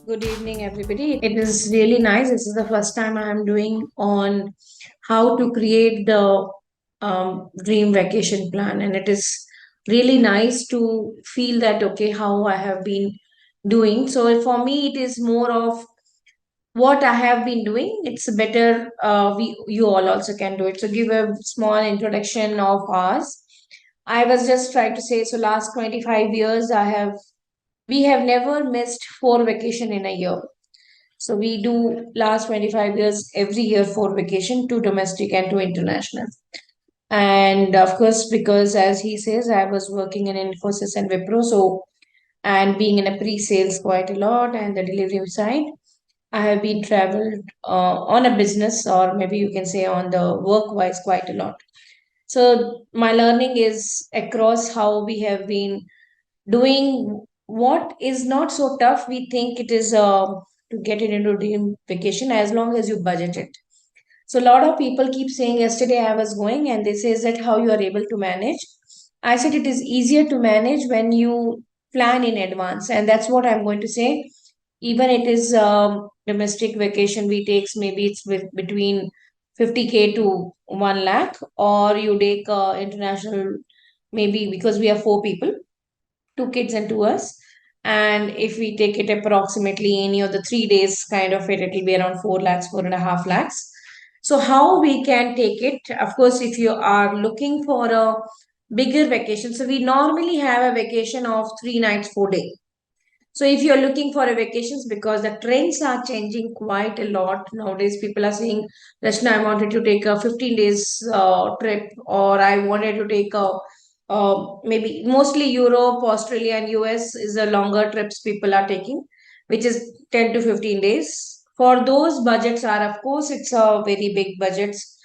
Good evening, everybody. It is really nice. This is the first time I am doing on how to create the dream vacation plan, and it is really nice to feel that okay, how I have been doing. So for me, it is more of what I have been doing. It's better. We you all also can do it. So give a small introduction of ours. I was just trying to say. So last 25 years, we have never missed 4 vacation in a year. So we do last 25 years every year for vacation, to domestic and to international. And of course, because as he says, I was working in Infosys and Wipro, so and being in a pre-sales quite a lot and the delivery side, I have been traveled on a business, or maybe you can say on the work-wise, quite a lot. So my learning is across how we have been doing what is not so tough. We think it is to get it into dream vacation as long as you budget it. So a lot of people keep saying yesterday I was going and they says that how you are able to manage. I said it is easier to manage when you plan in advance, and that's what I'm going to say. Even it is domestic vacation, we takes maybe it's with between 50K to 1 lakh, or you take international, maybe because we are 4 people, 2 kids and 2 us. And if we take it approximately any of the 3 days kind of it, it'll be around 4 lakhs, 4.5 lakhs. So how we can take it? Of course, if you are looking for a bigger vacation, so we normally have a vacation of 3 nights, 4 days. So if you're looking for a vacations, because the trends are changing quite a lot nowadays, people are saying, Rachna, I wanted to take a 15 days trip, or I wanted to take a maybe mostly Europe, Australia, and US is the longer trips people are taking, which is 10 to 15 days. For those budgets are, of course, it's a very big budgets.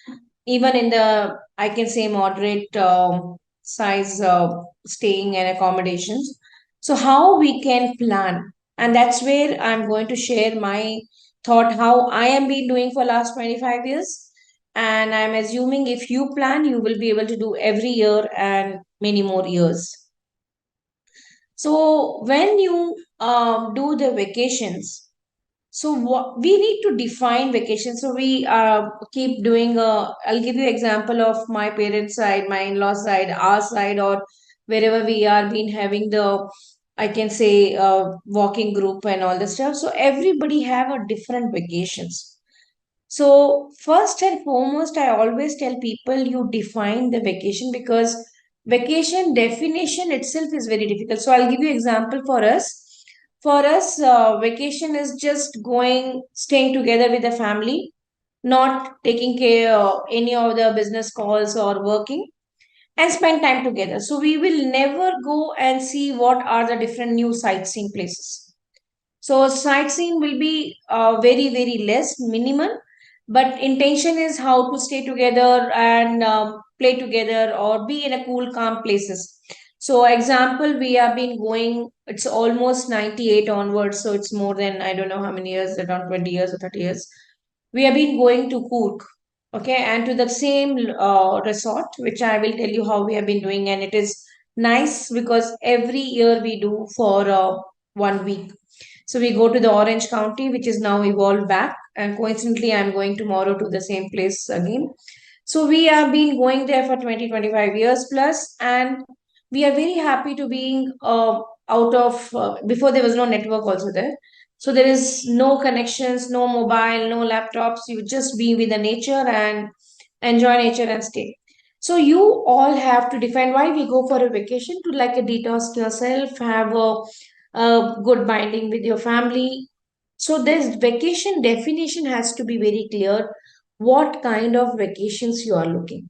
Even in the, I can say, moderate size staying and accommodations. So how we can plan, and that's where I'm going to share my thought how I am been doing for last 25 years. And I'm assuming if you plan, you will be able to do every year and many more years. So when you do the vacations, so what we need to define vacation. So we keep doing. I'll give you example of my parents' side, my in-law side, our side, or wherever we are been having the, I can say, walking group and all the stuff. So everybody have a different vacations. So first and foremost, I always tell people you define the vacation, because vacation definition itself is very difficult. So I'll give you example for us. For us, vacation is just going, staying together with the family, not taking care of any of the business calls or working, and spend time together. So we will never go and see what are the different new sightseeing places. So sightseeing will be very, very less, minimal, but intention is how to stay together and play together or be in a cool, calm places. So example, we have been going, it's almost 98 onwards, so it's more than, I don't know how many years, around 20 years or 30 years. We have been going to Coorg, okay, and to the same resort, which I will tell you how we have been doing. And it is nice because every year we do for 1 week. So we go to the Orange County, which is now evolved back. And coincidentally, I'm going tomorrow to the same place again. So we have been going there for 20, 25 years plus, and we are very happy to being out of, before there was no network also there. So there is no connections, no mobile, no laptops. You just be with the nature and enjoy nature and stay. So you all have to define why we go for a vacation, to like a detox yourself, have a good binding with your family. So this vacation definition has to be very clear. What kind of vacations you are looking,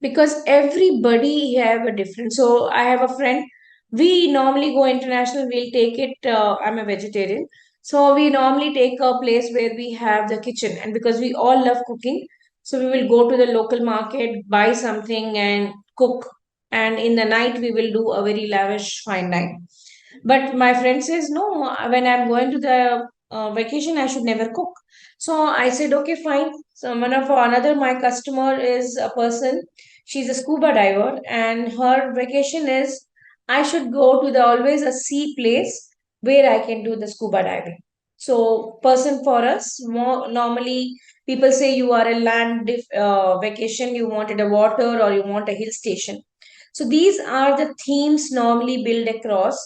because everybody have a different. So I have a friend, we normally go international, we'll take it, I'm a vegetarian, so we normally take a place where we have the kitchen, and because we all love cooking, so we will go to the local market, buy something and cook, and in the night we will do a very lavish fine night. But my friend says, no, when I'm going to the vacation, I should never cook. So I said, okay, fine. So one of another my customer is a person. She's a scuba diver, and her vacation is I should go to the always a sea place where I can do the scuba diving. So, person for us, more normally people say you are a vacation, you wanted a water or you want a hill station. So, these are the themes normally built across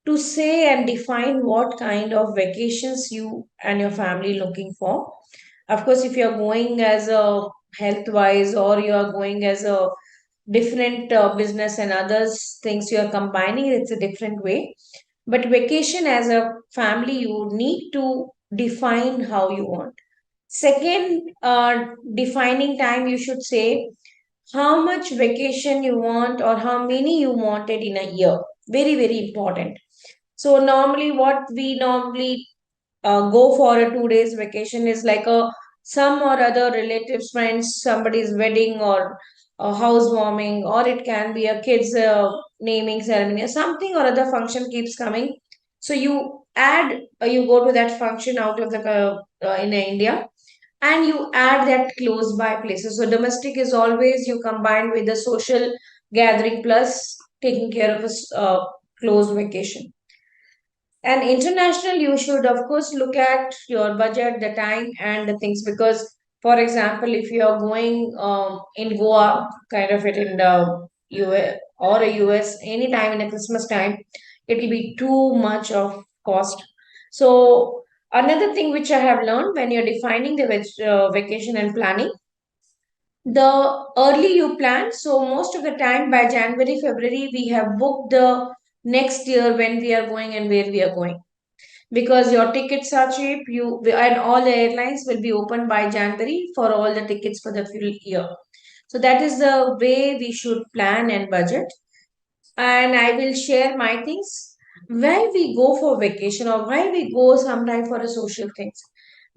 to say and define what kind of vacations you and your family looking for. Of course, if you're going as a health wise or you are going as a different business and others things you are combining, it's a different way. But vacation as a family, you need to define how you want. Second, defining time, you should say how much vacation you want or how many you wanted in a year. Very, very important. So normally, what we normally go for a 2 days vacation is like a some or other relatives, friends, somebody's wedding or a housewarming, or it can be a kid's naming ceremony, or something or other function keeps coming. So you go to that function out of the in India, and you add that close by places. So domestic is always you combine with the social gathering plus taking care of a close vacation. And international, you should of course look at your budget, the time, and the things, because, for example, if you are going in Goa, kind of it in the US or a US, anytime in a Christmas time, it will be too much of cost. So another thing which I have learned when you're defining the vacation and planning, the early you plan, so most of the time by January, February, we have booked the next year when we are going and where we are going, because your tickets are cheap, you and all the airlines will be open by January for all the tickets for the full year. So that is the way we should plan and budget. And I will share my things. Why we go for vacation or why we go sometime for a social things?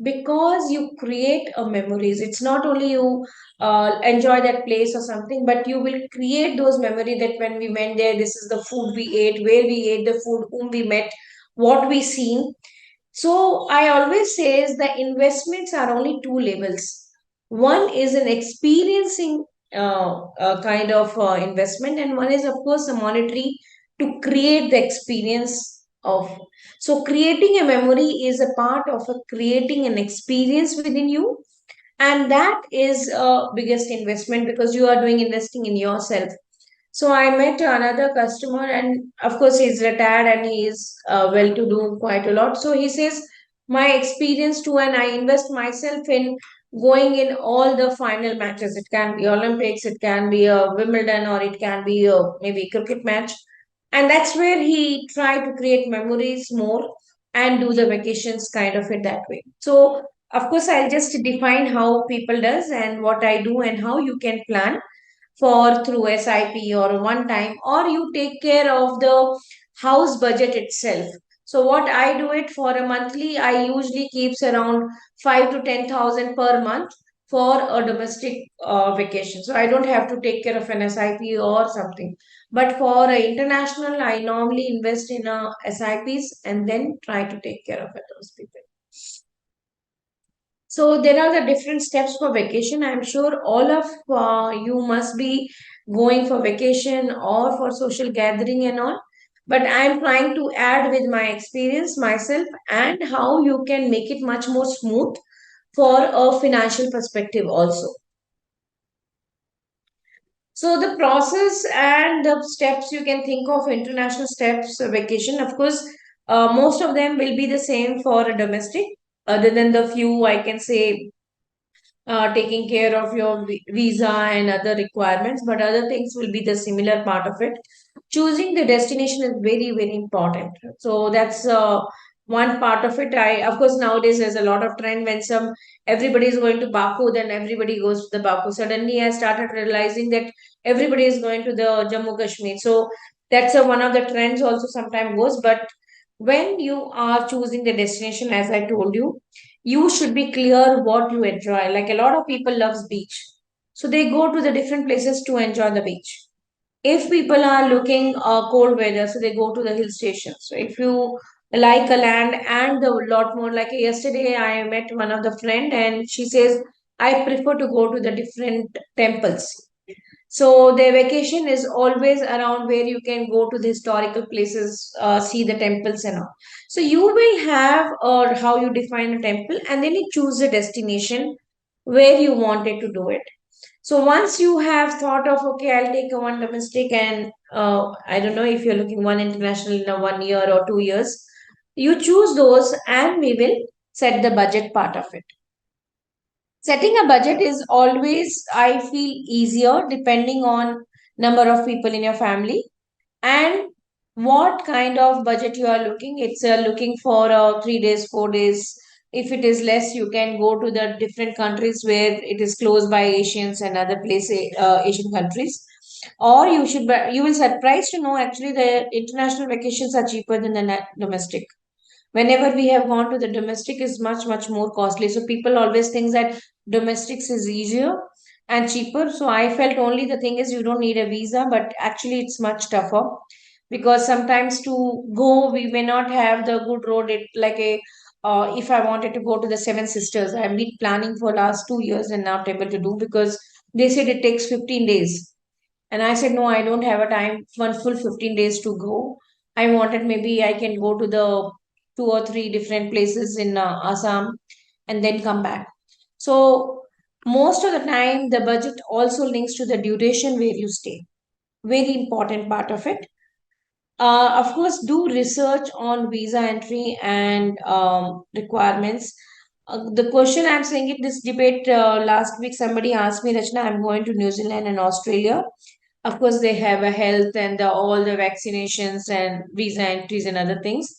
Because you create a memories. It's not only you enjoy that place or something, but you will create those memory that when we went there, this is the food we ate, where we ate the food, whom we met, what we seen. So I always say is the investments are only two levels. One is an experiencing kind of investment, and one is of course a monetary to create the experience of. So creating a memory is a part of creating an experience within you, and that is biggest investment because you are doing investing in yourself. So I met another customer, and of course, he's retired and he is well to do quite a lot. So he says, my experience too, and I invest myself in going in all the final matches. It can be Olympics, it can be a Wimbledon, or it can be a maybe cricket match. And that's where he tried to create memories more and do the vacations kind of it that way. So of course, I'll just define how people does and what I do and how you can plan for through SIP or one time, or you take care of the house budget itself. So what I do it for a monthly, I usually keeps around 5 to 10,000 per month for a domestic vacation. So I don't have to take care of an SIP or something. But for international, I normally invest in SIPs and then try to take care of those people. So there are the different steps for vacation. I'm sure all of you must be going for vacation or for social gathering and all. But I'm trying to add with my experience myself and how you can make it much more smooth for a financial perspective also. So the process and the steps you can think of international steps vacation. Of course, most of them will be the same for a domestic, other than the few I can say taking care of your visa and other requirements, but other things will be the similar part of it. Choosing the destination is very, very important. So that's one part of it. I, of course, nowadays there's a lot of trend when everybody is going to Baku, then everybody goes to the Baku. Suddenly, I started realizing that everybody is going to the Jammu Kashmir. So that's one of the trends also sometimes goes. But when you are choosing the destination, as I told you should be clear what you enjoy. Like a lot of people loves beach, so they go to the different places to enjoy the beach. If people are looking cold weather, so they go to the hill station. So if you like a land and a lot more, like yesterday I met one of the friend and she says I prefer to go to the different temples. So their vacation is always around where you can go to the historical places, see the temples and all. So you will have or how you define a temple, and then you choose a destination where you wanted to do it. So once you have thought of, okay, I'll take a one domestic and I don't know if you're looking one international in a 1 year or 2 years, you choose those and we will set the budget part of it. Setting a budget is always, I feel, easier depending on number of people in your family and what kind of budget you are looking. It's looking for 3 days, 4 days. If it is less, you can go to the different countries where it is close by Asians and other places, Asian countries. Or you will surprise to know actually the international vacations are cheaper than the domestic. Whenever we have gone to the domestic is much more costly, so people always think that domestics is easier and cheaper. So I felt only the thing is you don't need a visa, but actually it's much tougher because sometimes to go we may not have the good road. It like a if I wanted to go to the Seven Sisters, I've been planning for last 2 years and not able to do because they said it takes 15 days. And I said, no, I don't have a time, one full 15 days to go. I wanted maybe I can go to the two or three different places in Assam and then come back. So, most of the time, the budget also links to the duration where you stay. Very important part of it. Of course, do research on visa entry and requirements. The question I'm saying it this debate last week, somebody asked me, Rachna, I'm going to New Zealand and Australia. Of course, they have a health and all the vaccinations and visa entries and other things.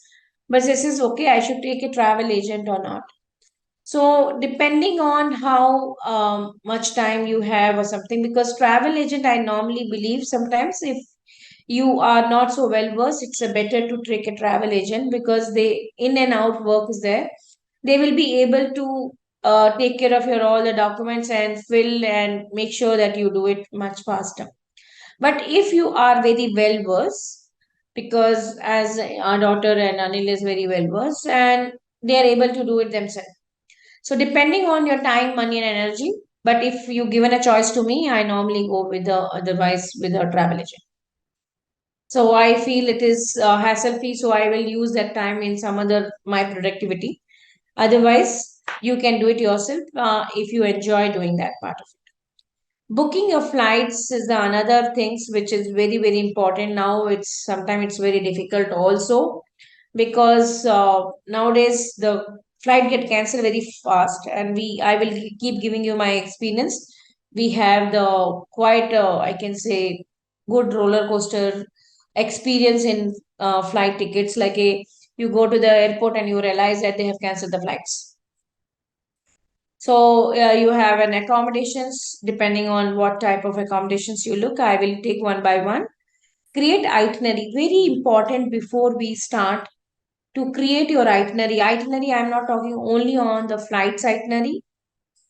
But this is okay, I should take a travel agent or not. So, depending on how much time you have or something, because travel agent, I normally believe sometimes if you are not so well versed, it's a better to take a travel agent because they in and out work is there. They will be able to take care of your all the documents and fill and make sure that you do it much faster. But if you are very well versed, because as our daughter and Anil is very well versed and they are able to do it themselves. So depending on your time, money and energy, but if you given a choice to me, I normally go with the otherwise with a travel agent. So I feel it is hassle free, so I will use that time in some other my productivity. Otherwise, you can do it yourself if you enjoy doing that part of it. Booking your flights is the another things which is very important. Now it's sometimes it's very difficult also because nowadays the flight get cancelled very fast, and we I will keep giving you my experience. We have the quite I can say good roller coaster experience in flight tickets. Like a you go to the airport and you realize that they have cancelled the flights. So you have an accommodations depending on what type of accommodations you look. I will take one by one. Create itinerary. Very important before we start to create your itinerary. Itinerary, I'm not talking only on the flight's itinerary,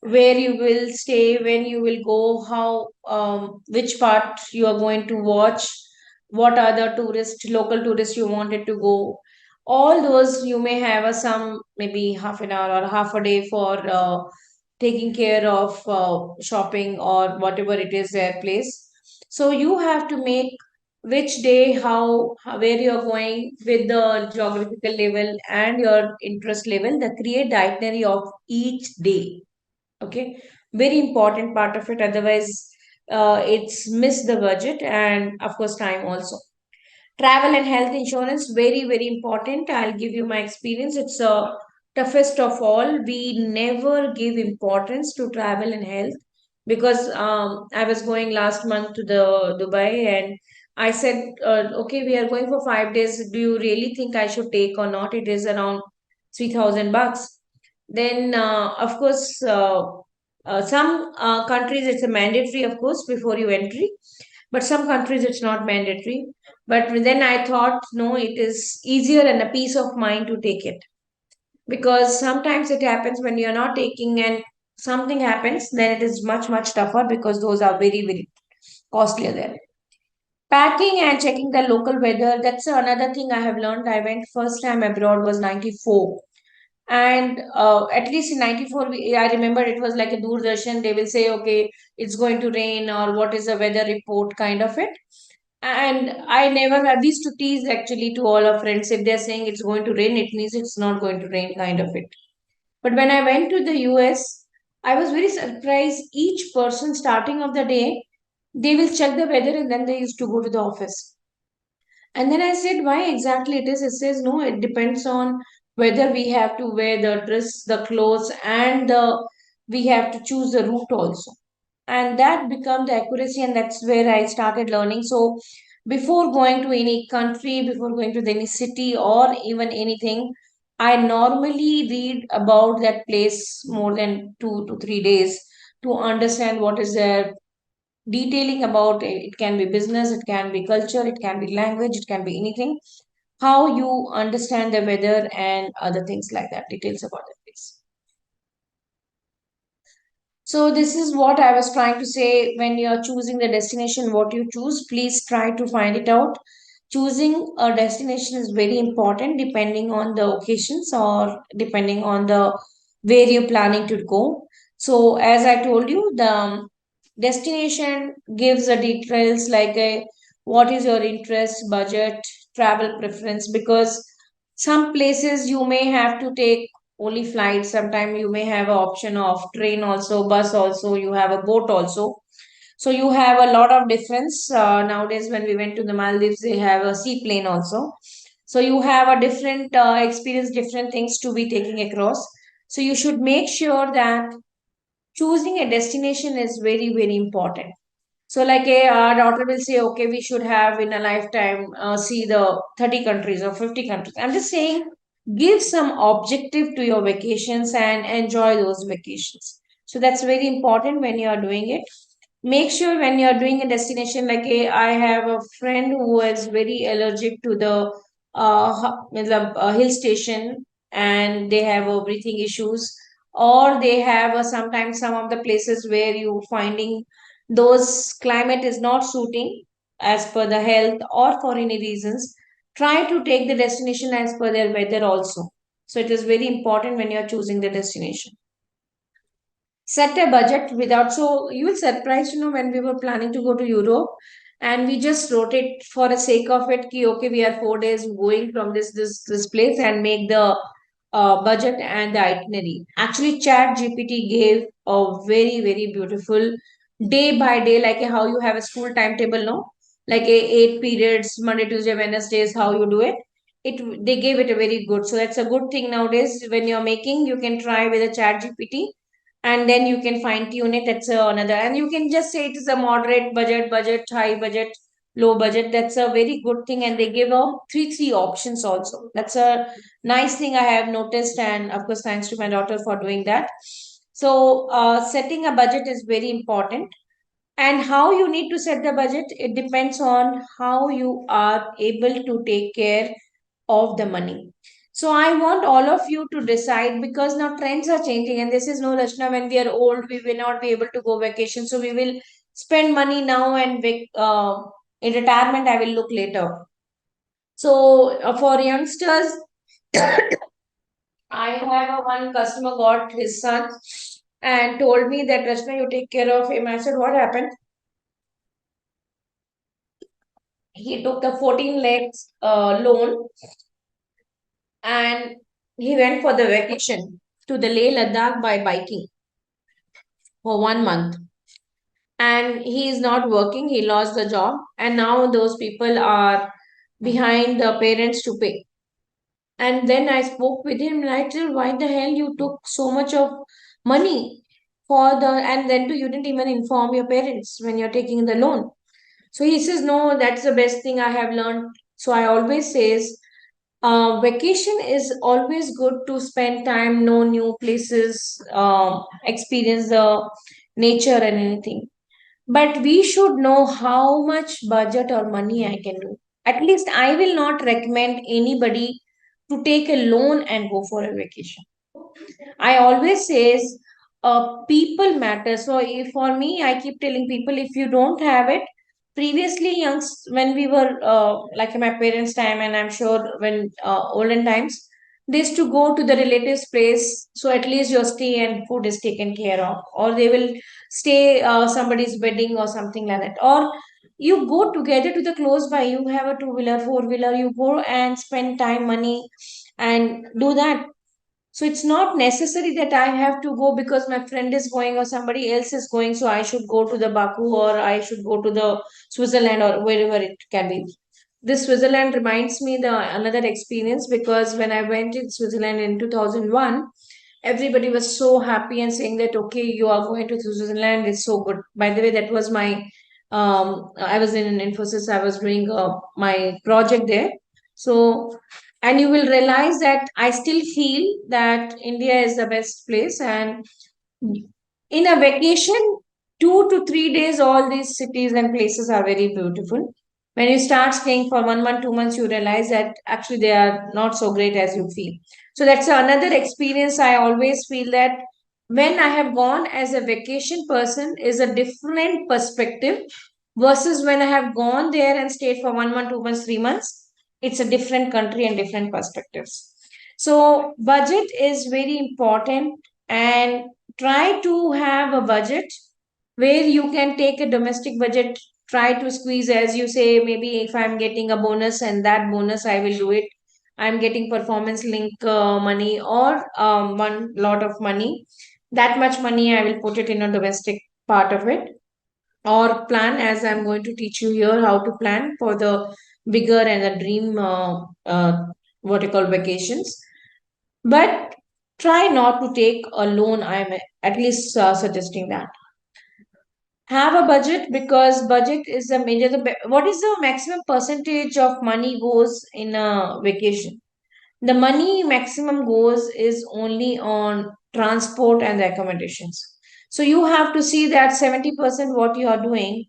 where you will stay, when you will go, how, which part you are going to watch, what are the local tourists you wanted to go. All those you may have a some maybe half an hour or half a day for taking care of shopping or whatever it is their place. So you have to make which day, where you're going with the geographical level and your interest level, the create the itinerary of each day. Okay, very important part of it. Otherwise, it's miss the budget and of course time also. Travel and health insurance, very important. I'll give you my experience. It's toughest of all. We never give importance to travel and health because I was going last month to the Dubai and I said, okay, we are going for 5 days. Do you really think I should take or not? It is around $3,000. Then, of course, some countries it's a mandatory, of course, before you entry, but some countries it's not mandatory. But then I thought, no, it is easier and a peace of mind to take it because sometimes it happens when you're not taking and something happens, then it is much tougher because those are very costlier there. Packing and checking the local weather, that's another thing I have learned. I went first time abroad was 94. And at least in 94, I remember it was like a Doordarshan. They will say, okay, it's going to rain, or what is the weather report, kind of it. And I never have these to tease actually to all our friends. If they're saying it's going to rain, it means it's not going to rain, kind of it. But when I went to the US, I was very surprised. Each person starting of the day, they will check the weather and then they used to go to the office. And then I said, why exactly it is? It says, no, it depends on whether we have to wear the dress, the clothes, and we have to choose the route also. And that become the accuracy, and that's where I started learning. So before going to any country, before going to any city or even anything, I normally read about that place more than 2 to 3 days to understand what is their detailing about it. It can be business, it can be culture, it can be language, it can be anything. How you understand the weather and other things like that, details about the place. So this is what I was trying to say. When you're choosing the destination, what you choose, please try to find it out. Choosing a destination is very important depending on the occasions or depending on the where you're planning to go. So as I told you, the destination gives the details like a what is your interest, budget, travel preference, because some places you may have to take only flights. Sometimes you may have an option of train also, bus also, you have a boat also. So you have a lot of difference. Nowadays, when we went to the Maldives, they have a seaplane also. So you have a different experience, different things to be taking across. So you should make sure that choosing a destination is very, very important. So, like our daughter will say, okay, we should have in a lifetime see the 30 countries or 50 countries. I'm just saying, give some objective to your vacations and enjoy those vacations. So, that's very important when you are doing it. Make sure when you are doing a destination, like I have a friend who is very allergic to the hill station, and they have breathing issues, or they have sometimes some of the places where you finding those climate is not suiting as per the health or for any reasons. Try to take the destination as per their weather also. So it is very important when you are choosing the destination. Set a budget without, so you will surprise, when we were planning to go to Europe, and we just wrote it for the sake of it ki, okay, we are 4 days going from this place, and make the budget and the itinerary. Actually, chat gpt gave a very, very beautiful day by day, like how you have a school timetable, no, like 8 periods, Monday, Tuesday, Wednesdays, how you do it. They gave it a very good, so that's a good thing. Nowadays when you're making, you can try with a chat gpt, and then you can fine tune it. That's another, and you can just say it is a moderate budget, budget, high budget, low budget. That's a very good thing, and they give a three options also. That's a nice thing I have noticed, and of course thanks to my daughter for doing that. So setting a budget is very important, and how you need to set the budget, it depends on how you are able to take care of the money. So I want all of you to decide, because now trends are changing, and this is no, Rachna, when we are old, we will not be able to go vacation. So we will spend money now, and in retirement, I will look later. So for youngsters, I have a one customer got his son and told me that, Rachna, you take care of him. I said, what happened? He took the 14 lakhs loan, and he went for the vacation to the Leh Ladakh by biking for 1 month. And he is not working, he lost the job, and now those people are behind the parents to pay. And then I spoke with him, like, why the hell you took so much of money for the, and then you didn't even inform your parents when you're taking the loan. So he says, no, that's the best thing I have learned. So I always says, vacation is always good to spend time, know new places, experience the nature and anything. But we should know how much budget or money I can do. At least I will not recommend anybody to take a loan and go for a vacation. I always says people matter. So if for me, I keep telling people, if you don't have it, previously youngs when we were like in my parents' time, and I'm sure when olden times, They used to go to the relatives place, so at least your stay and food is taken care of, or they will stay somebody's wedding or something like that, or you go together to the close by, you have a two-wheeler, four-wheeler, you go and spend time, money, and do that. So it's not necessary that I have to go because my friend is going or somebody else is going, so I should go to the Baku or I should go to the Switzerland or wherever it can be. This Switzerland reminds me the another experience, because when I went in Switzerland in 2001, everybody was so happy and saying that okay, you are going to Switzerland, it's so good. By the way, that was my I was in Infosys, I was doing my project there. So, and you will realize that I still feel that India is the best place. And in a vacation, 2 to 3 days, all these cities and places are very beautiful. When you start staying for 1 month, 2 months, you realize that actually they are not so great as you feel. So that's another experience. I always feel that when I have gone as a vacation person is a different perspective versus when I have gone there and stayed for 1 month, 2 months, 3 months. It's a different country and different perspectives. So budget is very important, and try to have a budget where you can take a domestic budget, try to squeeze, as you say, maybe if I'm getting a bonus and that bonus I will do it. I'm getting performance link money or one lot of money, that much money I will put it in a domestic part of it, or plan, as I'm going to teach you here how to plan for the bigger and the dream what you call vacations. But try not to take a loan. I'm at least suggesting that. Have a budget, because budget is the major. What is the maximum percentage of money goes in a vacation? The money maximum goes is only on transport and the accommodations. So you have to see that 70% what you are doing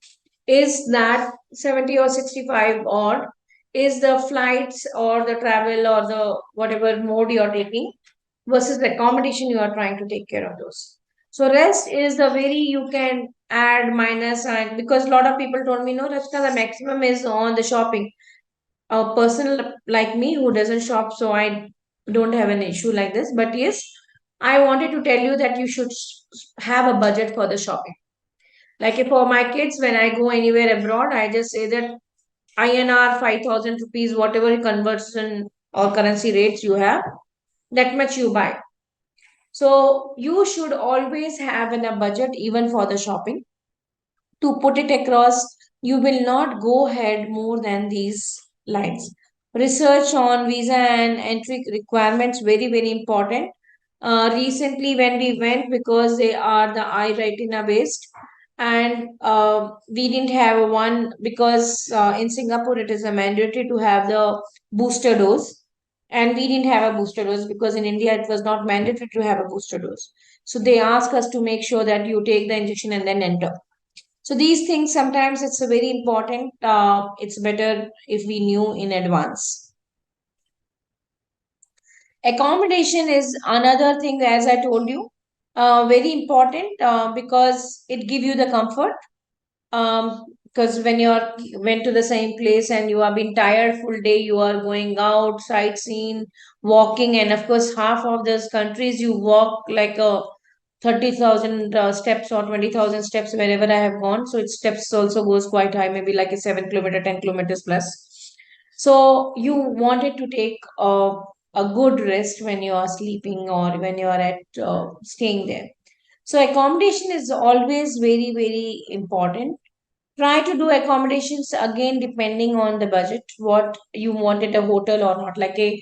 is that 70 or 65 odd is the flights or the travel or the whatever mode you are taking, versus the accommodation you are trying to take care of those. So rest is the very you can add minus, and because a lot of people told me no, Rachna, the maximum is on the shopping. A person like me who doesn't shop, so I don't have an issue like this. But yes, I wanted to tell you that you should have a budget for the shopping. Like if for my kids, when I go anywhere abroad, I just say that INR 5,000 rupees, whatever conversion or currency rates you have, that much you buy. So you should always have in a budget even for the shopping. To put it across, you will not go ahead more than these lines. Research on visa and entry requirements very very important. Recently, when we went, because they are the I-Retina based, and we didn't have one because in Singapore it is a mandatory to have the booster dose, and we didn't have a booster dose because in India it was not mandatory to have a booster dose. So they ask us to make sure that you take the injection and then enter. So these things sometimes it's a very important. It's better if we knew in advance. Accommodation is another thing, as I told you, very important because it give you the comfort. Because when you're went to the same place and you have been tired full day, you are going out sightseeing, walking, and of course half of those countries you walk like a 30,000 steps or 20,000 steps wherever I have gone. So its steps also goes quite high, maybe like a 7 kilometer, 10 kilometers plus. So you wanted to take a good rest when you are sleeping or when you are at staying there. So accommodation is always very, very important. Try to do accommodations again depending on the budget, what you wanted, a hotel or not. Like a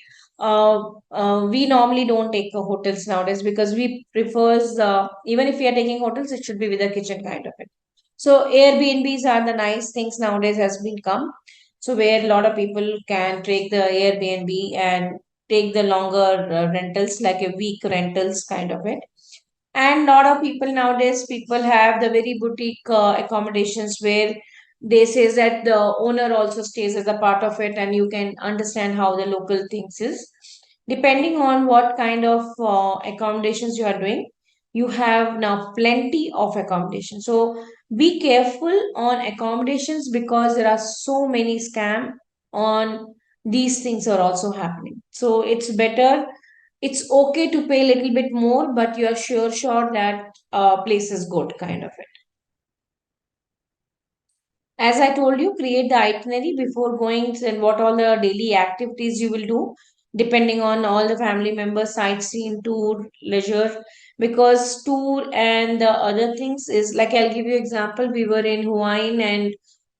we normally don't take hotels nowadays because we prefers even if we are taking hotels, it should be with a kitchen kind of it. So Airbnbs are the nice things nowadays has been come. So where a lot of people can take the Airbnb and take the longer rentals, like a week rentals kind of it. And lot of people nowadays, people have the very boutique accommodations where they says that the owner also stays as a part of it, and you can understand how the local things is. Depending on what kind of accommodations you are doing, you have now plenty of accommodation. So be careful on accommodations because there are so many scam on these things are also happening. So it's better. It's okay to pay a little bit more, but you are sure that place is good, kind of. As I told you, create the itinerary before going and what all the daily activities you will do, depending on all the family members, sightseeing, tour, leisure. Because tour and the other things is like, I'll give you example. We were in Hawaii and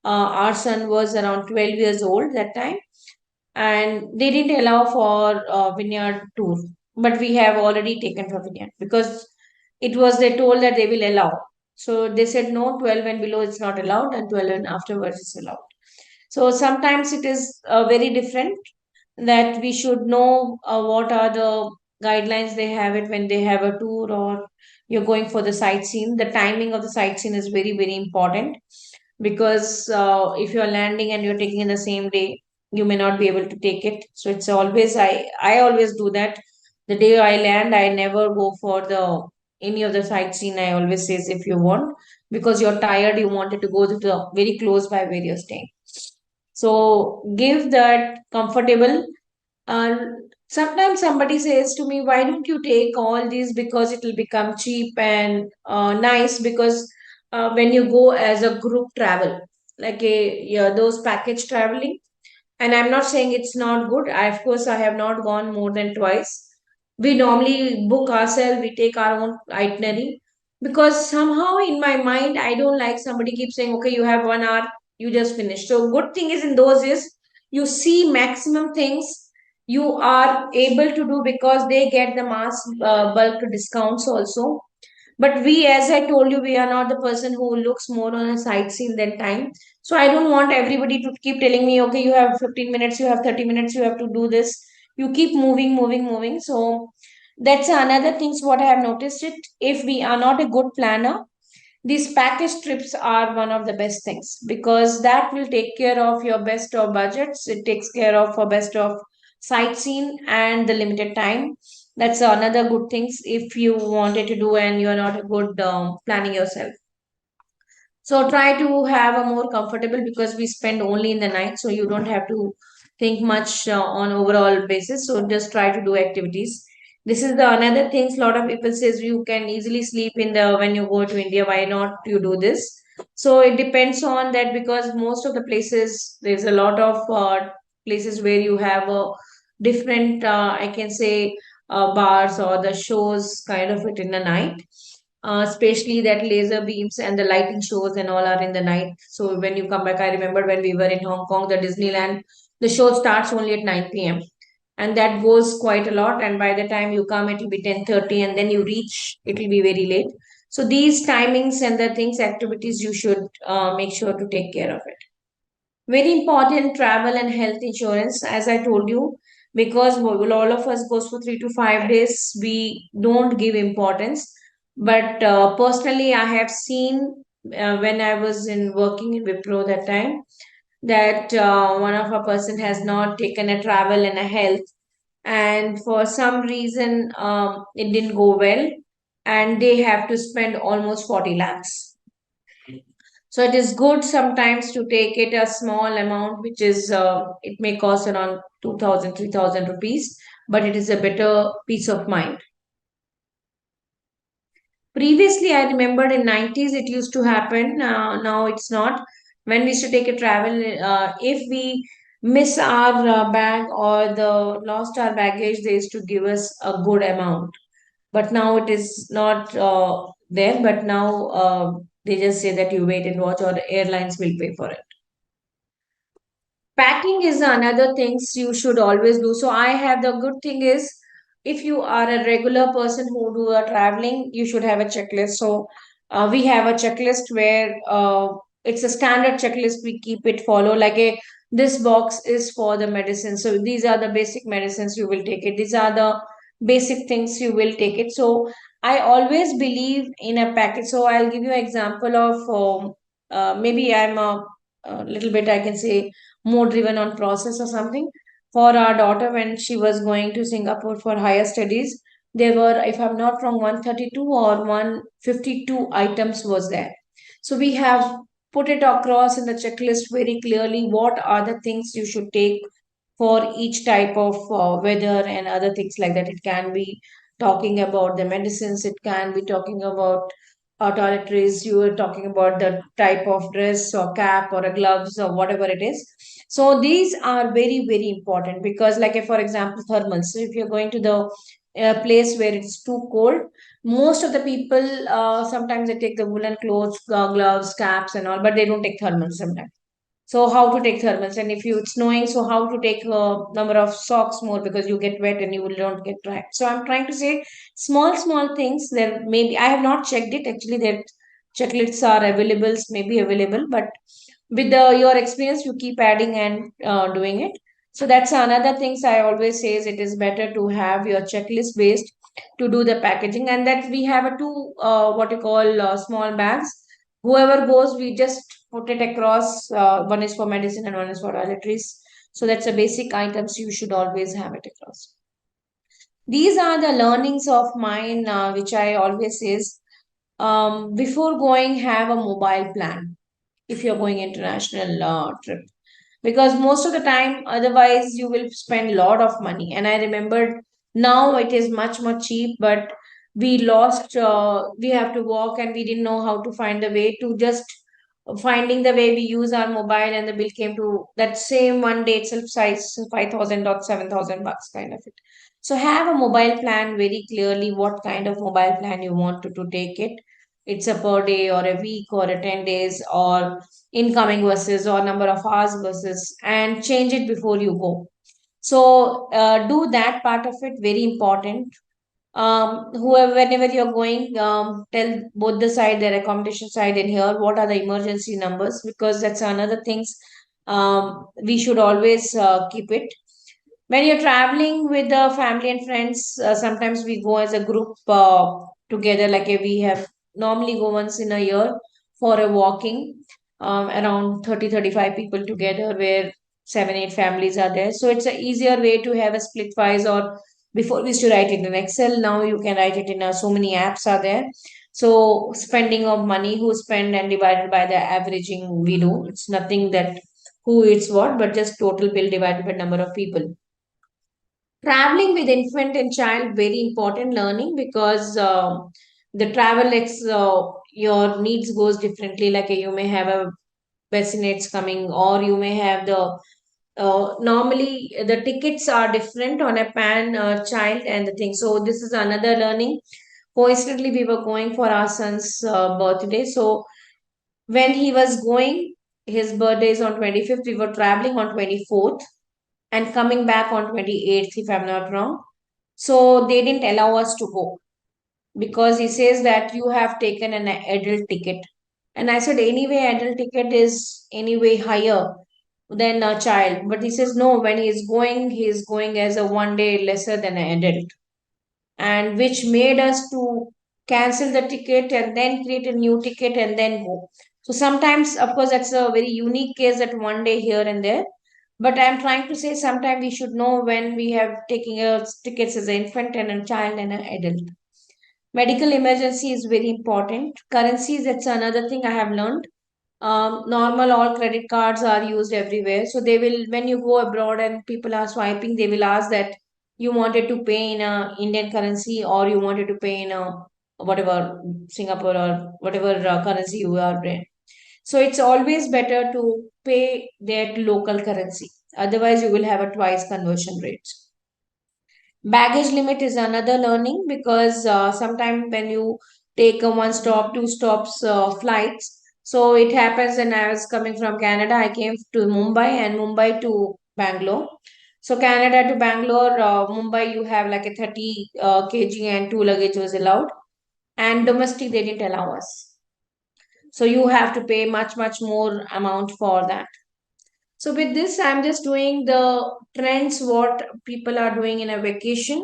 our son was around 12 years old that time, and they didn't allow for vineyard tour, but we have already taken for vineyard because it was they told that they will allow. So they said no, 12 and below it's not allowed, and 12 and afterwards is allowed. So sometimes it is very different, that we should know what are the guidelines they have it when they have a tour, or you're going for the sightseeing. The timing of the sightseeing is very, very important, because if you're landing and you're taking in the same day, you may not be able to take it. So it's always, I always do that. The day I land, I never go for the any of the sightseeing. I always says, if you want, because you're tired, you wanted to go to the very close by where you're staying. So give that comfortable. Sometimes somebody says to me, why don't you take all these, because it will become cheap and nice, because when you go as a group travel, like a, yeah, those package traveling. And I'm not saying it's not good. Of course, I have not gone more than twice. We normally book ourselves, we take our own itinerary, because somehow in my mind, I don't like somebody keeps saying, okay, you have 1 hour, you just finished. So, good thing is in those is you see maximum things you are able to do, because they get the mass bulk discounts also. But we, as I told you, we are not the person who looks more on a sightseeing than time. So I don't want everybody to keep telling me, okay, you have 15 minutes, you have 30 minutes, you have to do this. You keep moving, moving, moving. So that's another things what I have noticed it. If we are not a good planner, these package trips are one of the best things, because that will take care of your best of budgets. It takes care of for best of sightseeing and the limited time. That's another good things if you wanted to do and you're not a good planning yourself. So try to have a more comfortable, because we spend only in the night, so you don't have to think much on overall basis. So just try to do activities. This is the another things. A lot of people says you can easily sleep in the when you go to India. Why not you do this? So it depends on that, because most of the places there's a lot of places where you have a different I can say bars or the shows kind of it in the night, especially that laser beams and the lighting shows and all are in the night. So when you come back, I remember when we were in Hong Kong, the Disneyland, the show starts only at 9 p.m. and that goes quite a lot. And by the time you come, it will be 10:30, and then you reach, it will be very late. So these timings and the things, activities, you should make sure to take care of it. Very important, travel and health insurance, as I told you, because all of us goes for 3 to 5 days, we don't give importance. But personally, I have seen when I was in working in Wipro that time, that one of a person has not taken a travel and a health, and for some reason it didn't go well, and they have to spend almost 40 lakhs. So it is good sometimes to take it a small amount, which is it may cost around 2,000, 3,000 rupees, but it is a better peace of mind. Previously, I remembered in 90s it used to happen. Now it's not. When we used to take a travel, if we miss our bag or the lost our baggage, they used to give us a good amount. But now it is not there. But now they just say that you wait and watch, or the airlines will pay for it. Packing is another things you should always do. So I have the good thing is, if you are a regular person who do a traveling, you should have a checklist. So we have a checklist where it's a standard checklist. We keep it follow like a, this box is for the medicine. So these are the basic medicines you will take it. These are the basic things you will take it. So I always believe in a package. So I'll give you an example of maybe I'm a little bit, I can say, more driven on process or something. For our daughter, when she was going to Singapore for higher studies, there were, if I'm not wrong, 132 or 152 items was there. So we have put it across in the checklist very clearly what are the things you should take for each type of weather and other things like that. It can be talking about the medicines, it can be talking about toiletries, you were talking about the type of dress or cap or a gloves or whatever it is. So these are very, very important because, like, for example, thermals. So if you're going to the place where it's too cold, most of the people sometimes they take the woolen clothes, gloves, caps, and all, but they don't take thermals sometimes. So how to take thermals, and if you it's snowing, so how to take a number of socks more because you get wet and you will don't get dry. So I'm trying to say small things. There maybe I have not checked it actually. That checklists are available, maybe available, but with your experience, you keep adding and doing it. So that's another things I always say is it is better to have your checklist based to do the packaging, and that we have a two what you call small bags. Whoever goes, we just put it across. One is for medicine and one is for toiletries. So that's a basic items you should always have it across. These are the learnings of mine, which I always says before going have a mobile plan if you're going international trip, because most of the time otherwise you will spend a lot of money. And I remembered now it is much more cheap, but we lost we have to walk and we didn't know how to find the way to just finding the way we use our mobile, and the bill came to that same one day itself size 5,000 or 7,000 bucks kind of it. So have a mobile plan very clearly what kind of mobile plan you want to take it. It's a per day or a week or a 10 days or incoming versus or number of hours versus, and change it before you go. So do that part of it, very important. Whoever whenever you're going, tell both the side, their accommodation side and here what are the emergency numbers, because that's another things we should always keep it. When you're traveling with the family and friends, sometimes we go as a group together, like we have normally go once in a year for a walking, around 30-35 people together, where 7-8 families are there. So it's an easier way to have a split wise, or before we used to write it in Excel, now you can write it in so many apps are there. So spending of money, who spend and divided by the averaging we do. It's nothing that who eats what, but just total bill divided by number of people. Traveling with infant and child, very important learning, because the travel your needs goes differently. Like you may have a vaccinates coming, or you may have the normally the tickets are different on a pan child and the thing. So this is another learning. Coincidentally, we were going for our son's birthday. So when he was going, his birthday is on 25th. We were traveling on 24th and coming back on 28th, if I'm not wrong. So they didn't allow us to go because he says that you have taken an adult ticket. And I said, anyway, adult ticket is anyway higher than a child. But he says, no, when he is going as a one day lesser than an adult. And which made us to cancel the ticket and then create a new ticket and then go. So sometimes, of course, that's a very unique case that one day here and there. But I'm trying to say sometimes we should know when we have taking a tickets as an infant and a child and an adult. Medical emergency is very important. Currencies, that's another thing I have learned. Normal all credit cards are used everywhere. So they will, when you go abroad and people are swiping, they will ask that you wanted to pay in a Indian currency or you wanted to pay in a whatever Singapore or whatever currency you are in. So it's always better to pay that local currency. Otherwise, you will have a twice conversion rate. Baggage limit is another learning, because sometimes when you take a one stop, two stops flights, so it happens. And I was coming from Canada, I came to Mumbai and Mumbai to Bangalore. So Canada to Bangalore, Mumbai, you have like a 30 kg and two luggage was allowed, and domestic they didn't allow us. So you have to pay much more amount for that. So with this, I'm just doing the trends what people are doing in a vacation.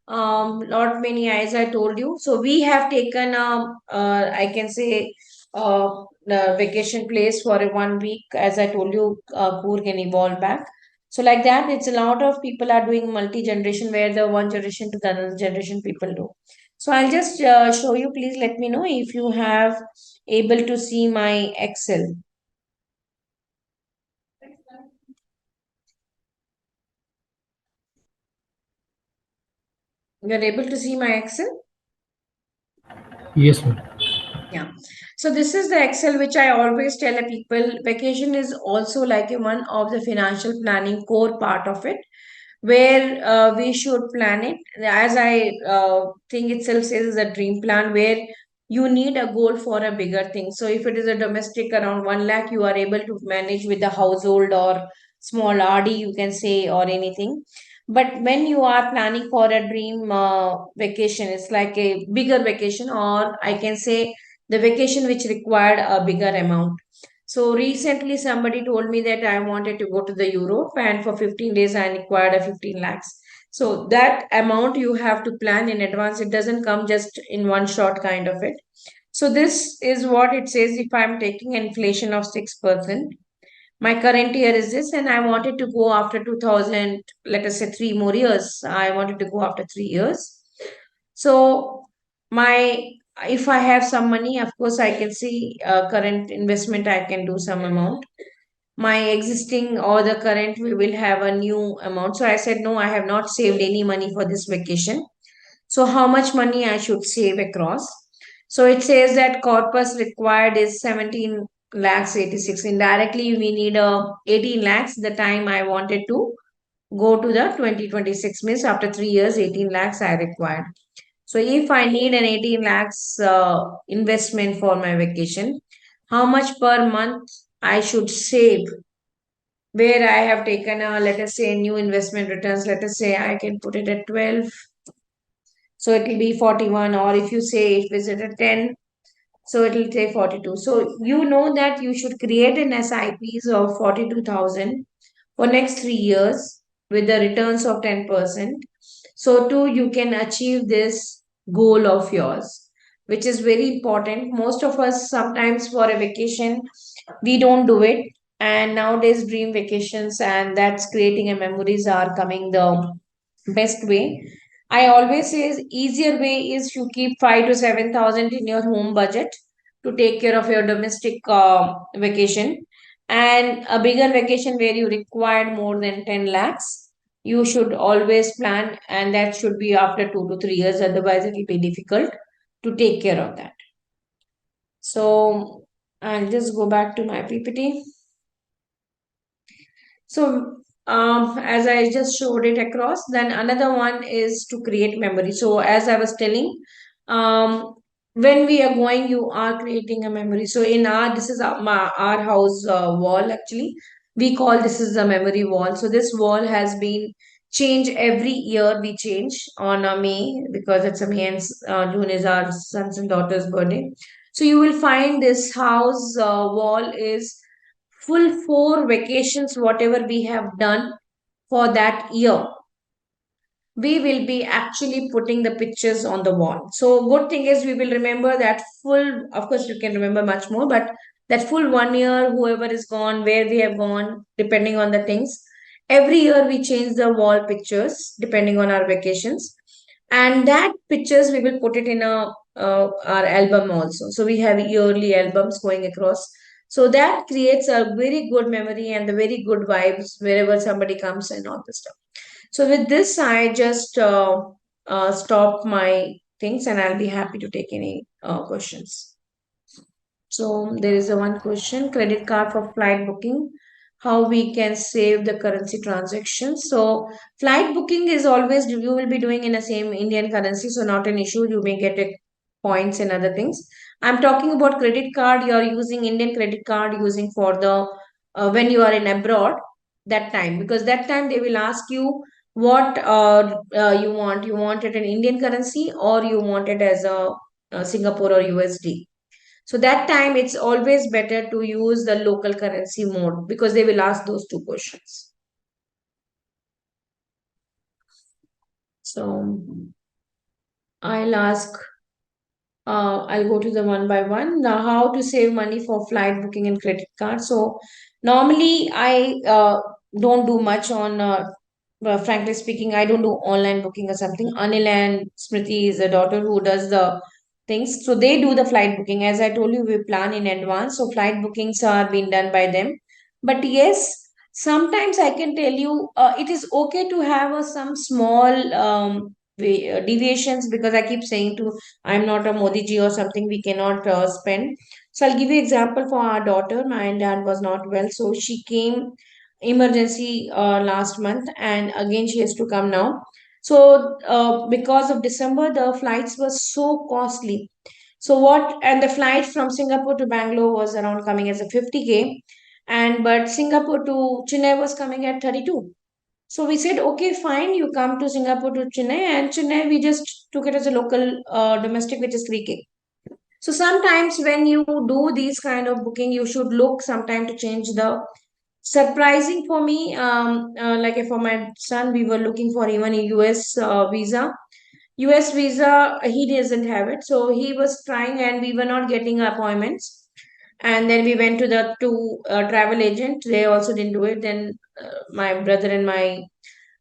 Not many, as I told you. So we have taken I can say the vacation place for a 1 week, as I told you, Coorg and evolve back. So like that, it's a lot of people are doing multi-generation, where the one generation to the another generation people do. So I'll just show you. Please let me know if you have able to see my Excel. You're able to see my Excel? Yes, ma'am. Yeah. So this is the Excel which I always tell the people. Vacation is also like a one of the financial planning core part of it, where we should plan it. As I think itself says, is a dream plan where you need a goal for a bigger thing. So if it is a domestic around 1 lakh, you are able to manage with the household or small RD, you can say, or anything. But when you are planning for a dream vacation, it's like a bigger vacation, or I can say the vacation which required a bigger amount. So recently somebody told me that I wanted to go to the Europe, and for 15 days I required a 15 lakhs. So that amount you have to plan in advance. It doesn't come just in one shot kind of it. So this is what it says. If I'm taking inflation of 6%, my current year is this, and I wanted to go after 2000, let us say 3 more years. I wanted to go after 3 years. So my, if I have some money, of course I can see current investment, I can do some amount. My existing or the current, we will have a new amount. So I said, no, I have not saved any money for this vacation. So how much money I should save across? So it says that corpus required is 17 lakhs 86. Indirectly, we need a 18 lakhs. The time I wanted to go to the 2026 means after 3 years, 18 lakhs I required. So if I need an 18 lakhs investment for my vacation, how much per month I should save, where I have taken a, let us say, new investment returns, let us say I can put it at 12, so it will be 41, or if you say if it's at 10, so it will say 42. So you know that you should create an SIPs of 42,000 for next 3 years with the returns of 10%. So too you can achieve this goal of yours, which is very important. Most of us sometimes for a vacation we don't do it, and nowadays dream vacations and that's creating a memories are coming the best way. I always say is easier way is you keep 5 to 7 thousand in your home budget to take care of your domestic vacation, and a bigger vacation where you require more than 10 lakhs. You should always plan, and that should be after 2 to 3 years. Otherwise, it will be difficult to take care of that. So I'll just go back to my PPT. So, as I just showed it across, then another one is to create memory. So, as I was telling, um, when we are going, you are creating a memory. So, in our, this is our house wall actually. We call this is the memory wall. So, this wall has been changed every year. We change on May, because it's a May, and June is our sons and daughters' birthday. So, you will find this house wall is full 4 vacations, whatever we have done for that year, we will be actually putting the pictures on the wall. So good thing is we will remember that full, of course you can remember much more, but that full 1 year, whoever is gone, where we have gone, depending on the things. Every year we change the wall pictures depending on our vacations. And that pictures we will put it in our album also. So we have yearly albums going across. So that creates a very good memory and the very good vibes wherever somebody comes and all this stuff. So with this, I just stop my things, and I'll be happy to take any questions. So there is a one question: credit card for flight booking. How we can save the currency transactions? So flight booking is always you will be doing in the same Indian currency, so not an issue. You may get it points and other things. I'm talking about credit card. You are using Indian credit card using for the when you are in abroad, that time, because that time they will ask you what you want. You want it in Indian currency or you want it as a Singapore or USD. So that time it's always better to use the local currency mode, because they will ask those two questions. So I'll ask, I'll go to the one by one. Now, how to save money for flight booking and credit card. So normally I don't do much on, frankly speaking, I don't do online booking or something. Anil and Smriti is a daughter who does the things. So they do the flight booking. As I told you, we plan in advance. So flight bookings are being done by them. But yes, sometimes I can tell you, it is okay to have some small deviations, because I keep saying to, I'm not a Modi ji or something, we cannot spend. So I'll give you example for our daughter. My dad was not well, so she came emergency last month, and again she has to come now. So because of December, the flights were so costly. So what, and the flight from Singapore to Bangalore was around coming as a 50K, and but Singapore to Chennai was coming at 32. So we said, okay, fine, you come to Singapore to Chennai, and Chennai we just took it as a local domestic, which is 3K. So sometimes when you do these kind of booking, you should look sometime to change the surprising for me. Like for my son, we were looking for even a US visa. US visa, he doesn't have it, so he was trying, and we were not getting appointments. And then we went to the two travel agent. They also didn't do it. Then my brother and my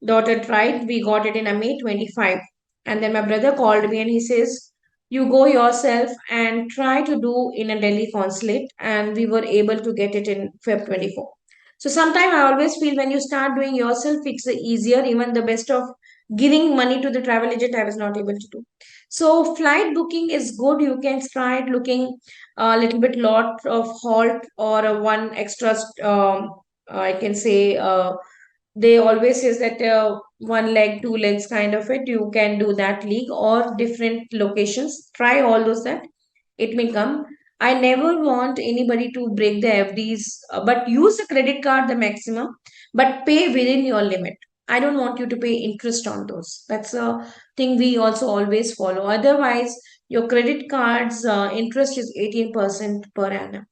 daughter tried. We got it in a May 25. And then my brother called me and he says, you go yourself and try to do in a Delhi consulate. And we were able to get it in Feb 24. So sometimes I always feel when you start doing yourself, it's easier. Even the best of giving money to the travel agent, I was not able to do. So flight booking is good. You can start looking a little bit lot of halt or a one extra, I can say, they always says that one leg, two legs kind of it. You can do that league or different locations. Try all those that it may come. I never want anybody to break the FDs, but use a credit card the maximum, but pay within your limit. I don't want you to pay interest on those. That's a thing we also always follow. Otherwise, your credit card's interest is 18% per annum.